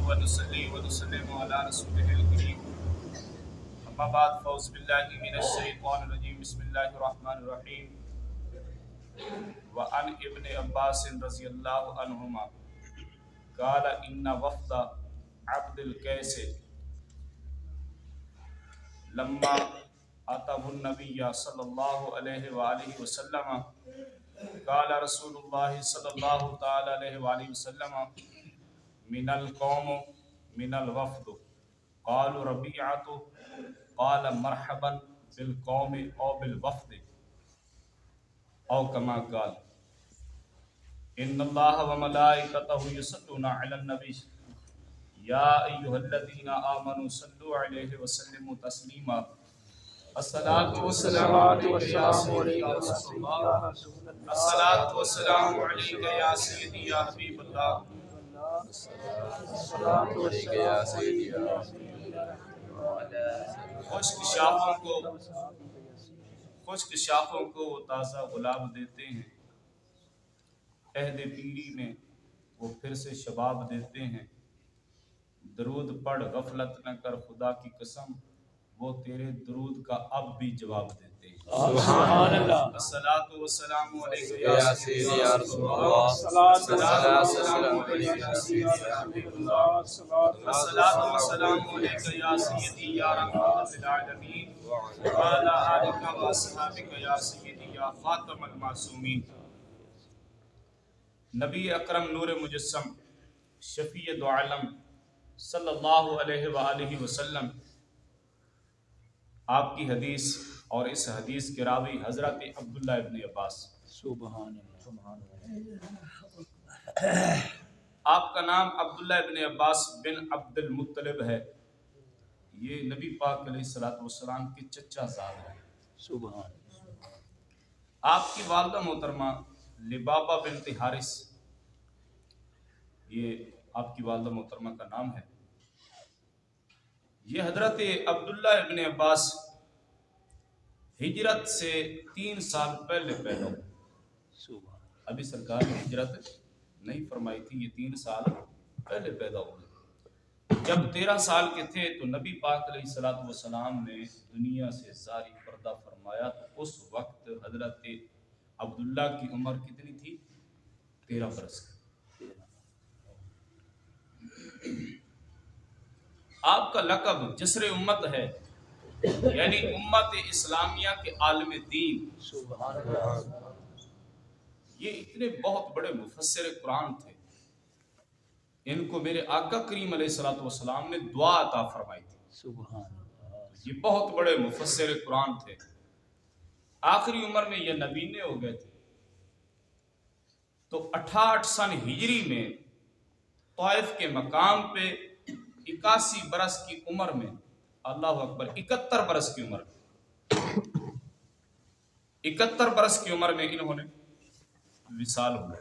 ونصلي ونسلم على رسوله الكريم اما بعد فاعوذ بالله من الشيطان الرجيم بسم الله الرحمن الرحيم وعن ابن عباس رضي الله عنهما قال ان وفد عبد القيس لما اتوا النبي صلى الله عليه وآله وسلم قال رسول الله صلى الله تعالى عليه وآله وسلم من القوم من الوفد قالوا ربيعة قال مرحبا بالقوم او بالوفد او كما قال ان الله وملائكته يصلون على النبي يا ايها الذين امنوا صلوا عليه وسلموا تسليما الصلاة والسلام عليك يا سيدي يا رسول الله الصلاة والسلام عليك يا سيدي يا حبيب الله خشک شاخوں کو وہ تازہ گلاب دیتے ہیں، عہد پیری میں وہ پھر سے شباب دیتے ہیں، درود پڑھ غفلت نہ کر خدا کی قسم، وہ تیرے درود کا اب بھی جواب دیتے ہیں۔ سبحان اللہ۔ الصلاۃ والسلام علیک یا سیدی یا رسول اللہ، الصلاۃ والسلام علیک یا سیدی یا حبیب اللہ، الصلاۃ والسلام علیک یا سیدی یا رحمت للعالمین وعلی آلک و اصحابک یا سیدی یا خاتم المعصومین۔ نبی اکرم نور مجسم شفیع دو عالم صلی اللہ علیہ وآلہ وسلم آپ کی حدیث اور اس حدیث کے راوی حضرت عبداللہ ابن عباس۔ سبحان اللہ۔ آپ کا نام عبداللہ ابن عباس بن عبد المطلب ہے، یہ نبی پاک علیہ الصلوۃ والسلام کے چچا زاد ہیں۔ سبحان اللہ۔ آپ کی والدہ محترمہ لبابہ بنت حارث، یہ آپ کی والدہ محترمہ کا نام ہے۔ یہ حضرت عبداللہ ابن عباس ہجرت سے 3 سال پہلے پیدا ہوئے۔ ابھی سرکار نے ہجرت نہیں فرمائی تھی، یہ 3 سال پہلے پیدا ہوئے۔ جب 13 سال کے تھے تو نبی پاک علیہ الصلوۃ والسلام نے دنیا سے ظاہری پردہ فرمایا، تو اس وقت حضرت عبداللہ کی عمر کتنی تھی؟ 13 برس کی۔ آپ کا لقب جسر امت ہے، یعنی امت اسلامیہ کے عالم دین۔ سبحان اللہ۔ یہ اتنے بہت بڑے مفسر قرآن تھے، ان کو میرے آقا کریم علیہ الصلوۃ والسلام نے دعا عطا فرمائی تھی۔ سبحان اللہ۔ یہ بہت بڑے مفسر قرآن تھے، آخری عمر میں یہ نبینے ہو گئے تھے۔ تو 68 سن ہجری میں طائف کے مقام پہ 81 برس کی عمر میں، اللہ اکبر، 71 برس کی عمر میں، 71 برس کی عمر میں انہوں نے وصال ہوا۔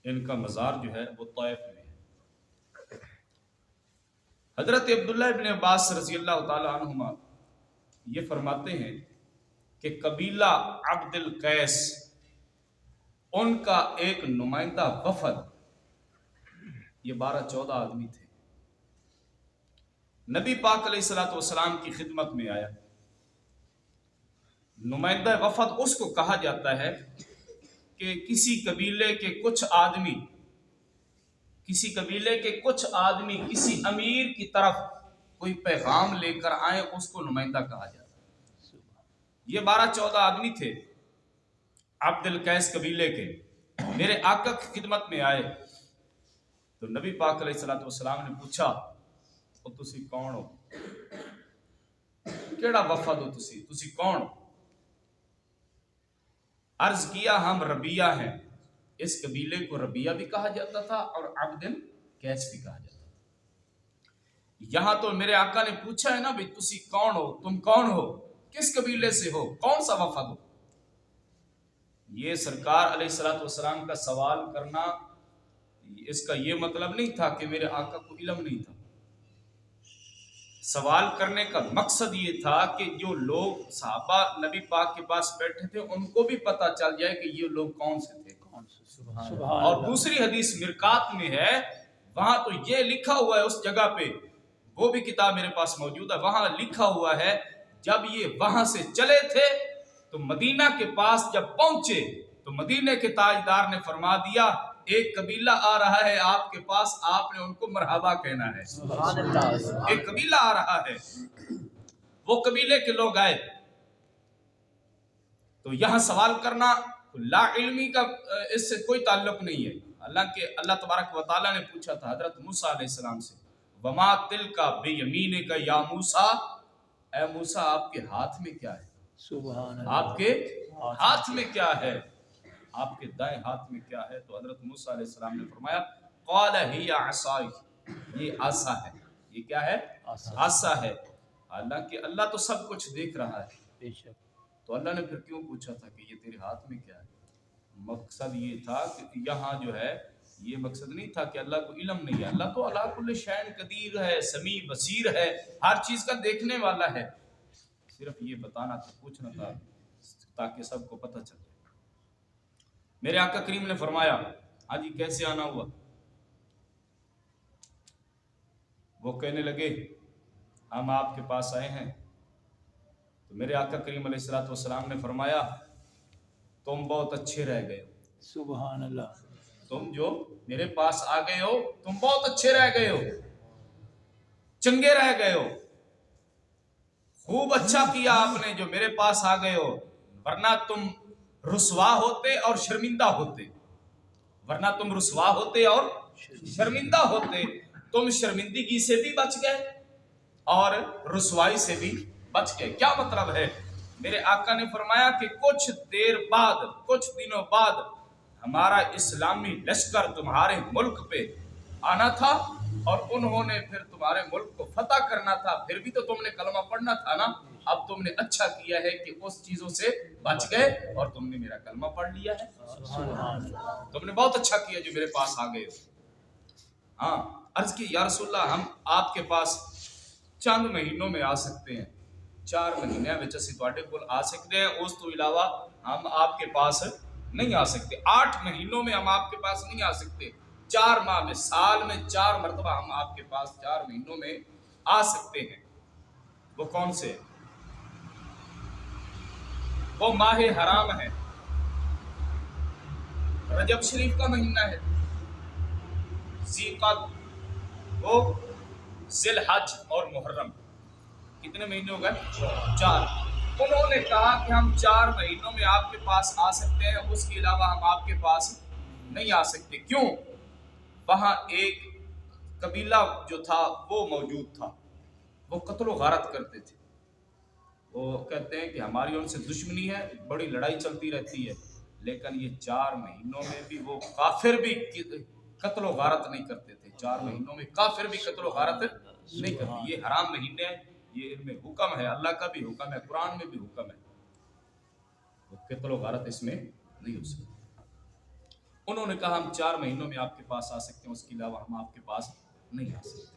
ان کا مزار جو ہے وہ طائف میں ہے۔ حضرت عبداللہ ابن عباس رضی اللہ تعالی عنہما یہ فرماتے ہیں کہ قبیلہ عبد القیس، ان کا ایک نمائندہ وفد، یہ 12-14 آدمی تھے، نبی پاک علیہ الصلوۃ والسلام کی خدمت میں آیا۔ نمائندہ وفد اس کو کہا جاتا ہے کہ کسی قبیلے کے کچھ آدمی کسی امیر کی طرف کوئی پیغام لے کر آئے، اس کو نمائندہ کہا جاتا ہے۔ یہ 12-14 آدمی تھے عبد القیس قبیلے کے، میرے آقا کی خدمت میں آئے تو نبی پاک علیہ الصلوۃ والسلام نے پوچھا، او تسی کون ہو؟ کیڑا وفد ہو تسی کون ہو؟ عرض کیا ہم ربیہ ہیں۔ اس قبیلے کو ربیہ بھی کہا جاتا تھا اور عبد القیس بھی کہا جاتا تھا۔ یہاں تو میرے آقا نے پوچھا ہے نا بھئی تسی کون ہو، تم کون ہو، کس قبیلے سے ہو، کون سا وفد ہو؟ یہ سرکار علیہ الصلوۃ والسلام کا سوال کرنا، اس کا یہ مطلب نہیں تھا کہ میرے آقا کو علم نہیں تھا۔ سوال کرنے کا مقصد یہ تھا کہ جو لوگ صحابہ نبی پاک کے پاس بیٹھے تھے ان کو بھی پتہ چل جائے کہ یہ لوگ کون سے تھے۔ اور دوسری حدیث مرقات میں ہے وہاں تو یہ لکھا ہوا ہے اس جگہ پہ، وہ بھی کتاب میرے پاس موجود ہے، وہاں لکھا ہوا ہے جب یہ وہاں سے چلے تھے تو مدینہ کے پاس جب پہنچے تو مدینہ کے تاجدار نے فرما دیا ایک قبیلہ آ رہا ہے آپ کے پاس، آپ نے ان کو مرحبا کہنا ہے۔ سبحان اللہ۔ ایک قبیلہ آ رہا ہے، وہ قبیلے کے لوگ آئے۔ تو یہاں سوال کرنا لا علمی کا اس سے کوئی تعلق نہیں ہے۔ اللہ تبارک و تعالیٰ نے پوچھا تھا حضرت موسیٰ علیہ السلام سے وما تلک بیمینک یا موسیٰ، اے موسیٰ آپ کے ہاتھ میں کیا ہے؟ سبحان اللہ۔ آپ کے ہاتھ میں کیا ہے؟ آپ کے دائیں ہاتھ میں کیا ہے؟ تو حضرت موسیٰ علیہ السلام نے فرمایا قال ہی عصای، یہ عصا ہے۔ یہ کیا ہے؟ عصا ہے۔ حالانکہ اللہ تو سب کچھ دیکھ رہا ہے، بے شک۔ تو اللہ نے پھر کیوں پوچھا تھا کہ یہ تیرے ہاتھ میں کیا ہے؟ مقصد یہ تھا کہ یہاں جو ہے یہ مقصد نہیں تھا کہ اللہ کو علم نہیں ہے، اللہ تو علی کل شیء قدیر ہے، سمیع بصیر ہے، ہر چیز کا دیکھنے والا ہے۔ صرف یہ بتانا تھا، پوچھنا تھا تاکہ سب کو پتہ چلے۔ میرے آقا کریم نے فرمایا ہاں جی کیسے آنا ہوا؟ وہ کہنے لگے ہم آپ کے پاس آئے ہیں۔ تو میرے آقا کریم علیہ الصلوۃ والسلام نے فرمایا تم بہت اچھے رہ گئے ہو، سبحان اللہ۔ تم جو میرے پاس آ گئے ہو تم بہت اچھے رہ گئے ہو، چنگے رہ گئے ہو، خوب اچھا کیا آپ نے جو میرے پاس آ گئے ہو، ورنہ تم رسوا ہوتے اور شرمندہ ہوتے، ورنہ تم رسوا ہوتے اور شرمندہ ہوتے۔ تم شرمندگی سے بھی بچ گئے اور رسوائی سے بھی بچ گئے۔ کیا مطلب ہے؟ میرے آقا نے فرمایا کہ کچھ دیر بعد، کچھ دنوں بعد ہمارا اسلامی لشکر تمہارے ملک پہ آنا تھا اور انہوں نے پھر تمہارے ملک کو فتح کرنا تھا، پھر بھی تو تم نے کلمہ پڑھنا تھا نا۔ اب تم نے اچھا کیا ہے کہ اس چیزوں سے بچ گئے اور تم نے میرا کلمہ پڑھ لیا ہے، تم نے بہت اچھا کیا جو میرے پاس آ گئے ہو۔ ہاں عرض کی یا رسول اللہ ہم آپ کے پاس چند مہینوں میں آ سکتے ہیں، 4 مہینے وچ اسی تواڈے کول آ سکتے ہیں، اس تو علاوہ ہم آپ کے پاس نہیں آ سکتے۔ 8 مہینوں میں ہم آپ کے پاس نہیں آ سکتے، 4 ماہ میں، سال میں 4 مرتبہ ہم آپ کے پاس 4 مہینوں میں آ سکتے ہیں۔ وہ کون سے؟ وہ ماہ حرام ہے، رجب شریف کا مہینہ ہے، ذیقعد، وہ ذی الحج اور محرم۔ کتنے مہینے ہو گئے؟ 4۔ انہوں نے کہا کہ ہم 4 مہینوں میں آپ کے پاس آ سکتے ہیں، اس کے علاوہ ہم آپ کے پاس نہیں آ سکتے۔ کیوں؟ وہاں ایک قبیلہ جو تھا وہ موجود تھا، وہ قتل و غارت کرتے تھے۔ وہ کہتے ہیں کہ ہماری ان سے دشمنی ہے، بڑی لڑائی چلتی رہتی ہے، لیکن یہ 4 مہینوں میں بھی وہ کافر بھی قتل و غارت نہیں کرتے تھے۔ 4 مہینوں میں کافر بھی قتل و غارت نہیں کرتے۔ یہ حرام مہینے ہیں، یہ ان میں حکم ہے، اللہ کا بھی حکم ہے، قرآن میں بھی حکم ہے، وہ قتل و غارت اس میں نہیں ہو سکتی۔ انہوں نے کہا ہم 4 مہینوں میں آپ کے پاس آ سکتے ہیں، اس کے علاوہ ہم آپ کے پاس نہیں آ سکتے۔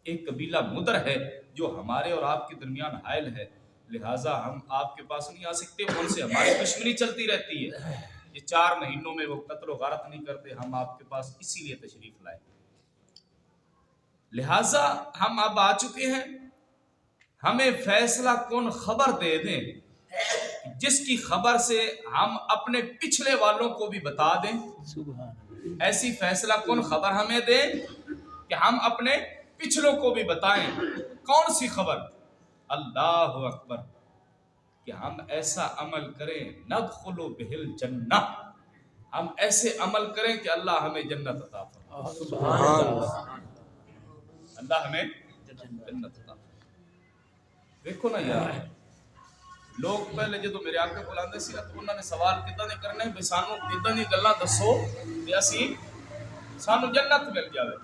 ایک قبیلہ مدر ہے جو ہمارے اور آپ کے درمیان حائل ہے، لہٰذا ہم آپ کے پاس نہیں آ سکتے، ان سے ہماری دشمنی چلتی رہتی ہے۔ یہ 4 مہینوں میں وہ قتل و غارت نہیں کرتے، ہم آپ کے پاس اسی لیے تشریف لائے، لہٰذا ہم اب آ چکے ہیں، ہمیں فیصلہ کن خبر دے دیں جس کی خبر سے ہم اپنے پچھلے والوں کو بھی بتا دیں۔ ایسی فیصلہ کن خبر ہمیں دیں کہ ہم اپنے پچھلوں کو بھی بتائیں۔ کون سی خبر؟ اللہ اکبر، کہ ہم ایسا عمل کریں ندخل بہ الجنہ، ہم ایسے عمل کریں کہ اللہ ہمیں جنت عطا فرمائے، اللہ ہمیں جنت عطا فرمائے۔ دیکھو نا یار، لوگ پہلے جدو میرے آقا کول آندے سی نا تو انہوں نے سوال کداں نہیں کرنے بھی سانو کداں دی گلاں دسو تے اسی سانو جنت مل جاوے۔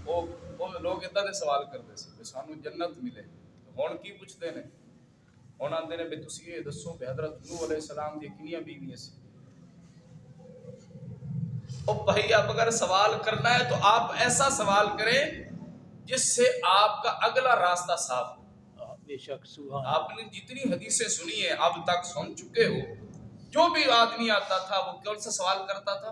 وہ لوگ ادھا دے سوال کرتے سی بھی سانو جنت ملے، ہن کی پوچھتے نے؟ ہن آندے نے بھی تسی یہ دسو کہ حضرت نوح علیہ السلام دی کنیاں بیویاں سی؟ او بھائی اب اگر سوال کرنا ہے تو آپ ایسا سوال کریں جس سے آپ کا اگلا راستہ صاف ہو۔ بے شک سبحان، آپ نے جتنی حدیثیں سنی ہیں اب تک سن چکے ہو، جو بھی آدمی آتا تھا وہ کون سا سوال کرتا تھا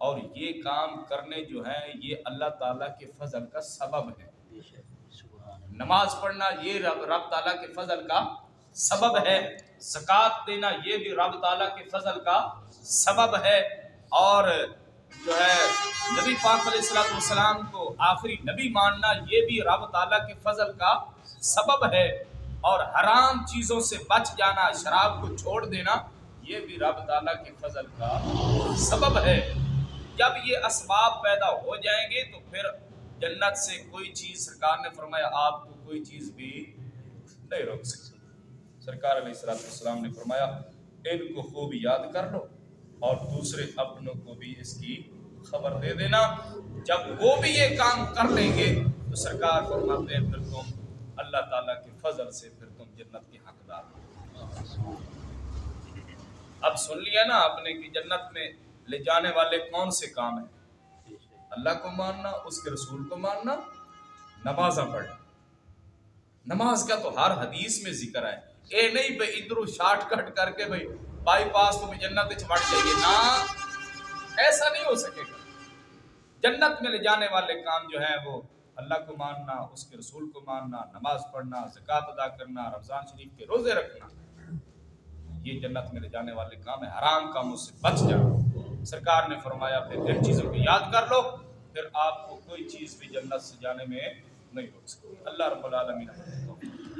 اور یہ کام کرنے جو ہیں یہ اللہ تعالیٰ کے فضل کا سبب ہے. بے شک. سبحان اللہ. نماز پڑھنا یہ رب تعالیٰ کے فضل کا سبب ہے. زکوٰۃ دینا یہ بھی رب تعالیٰ کے فضل کا سبب ہے. اور جو ہے نبی پاک علیہ السلام کو آخری نبی ماننا یہ بھی رب تعالیٰ کے فضل کا سبب ہے. اور حرام چیزوں سے بچ جانا، شراب کو چھوڑ دینا یہ بھی رب تعالیٰ کے فضل کا سبب ہے. جب یہ اسباب پیدا ہو جائیں گے تو پھر جنت سے کوئی چیز، سرکار نے فرمایا آپ کو کوئی چیز بھی نہیں روک سکتی. سرکار علیہ السلام نے فرمایا ان کو خوب یاد کر لو اور دوسرے اپنوں کو بھی اس کی خبر دے دینا. جب وہ بھی یہ کام کر لیں گے تو سرکار فرماتے ہیں پھر تم اللہ تعالیٰ کے فضل سے پھر تم جنت کے حقدار ہو. اب سن لیا نا آپ نے کہ جنت میں لے جانے والے کون سے کام ہیں؟ اللہ کو ماننا، اس کے رسول کو ماننا، نمازاں پڑھنا. نماز کا تو ہر حدیث میں ذکر ہے. اے نہیں بھائی ادھر شارٹ کٹ کر کے بھائی بائی پاس تو بھی جنت چڑھ جائیے، نہ ایسا نہیں ہو سکے گا. جنت میں لے جانے والے کام جو ہیں وہ اللہ کو ماننا، اس کے رسول کو ماننا، نماز پڑھنا، زکوٰۃ ادا کرنا، رمضان شریف کے روزے رکھنا، یہ جنت میں لے جانے والے کام ہے. حرام کاموں سے بچ جانا. سرکار نے فرمایا پھر ان چیزوں کو یاد کر لو، پھر آپ کو کوئی چیز بھی جنت سے جانے میں نہیں روک سکتی. اللہ رب العالمین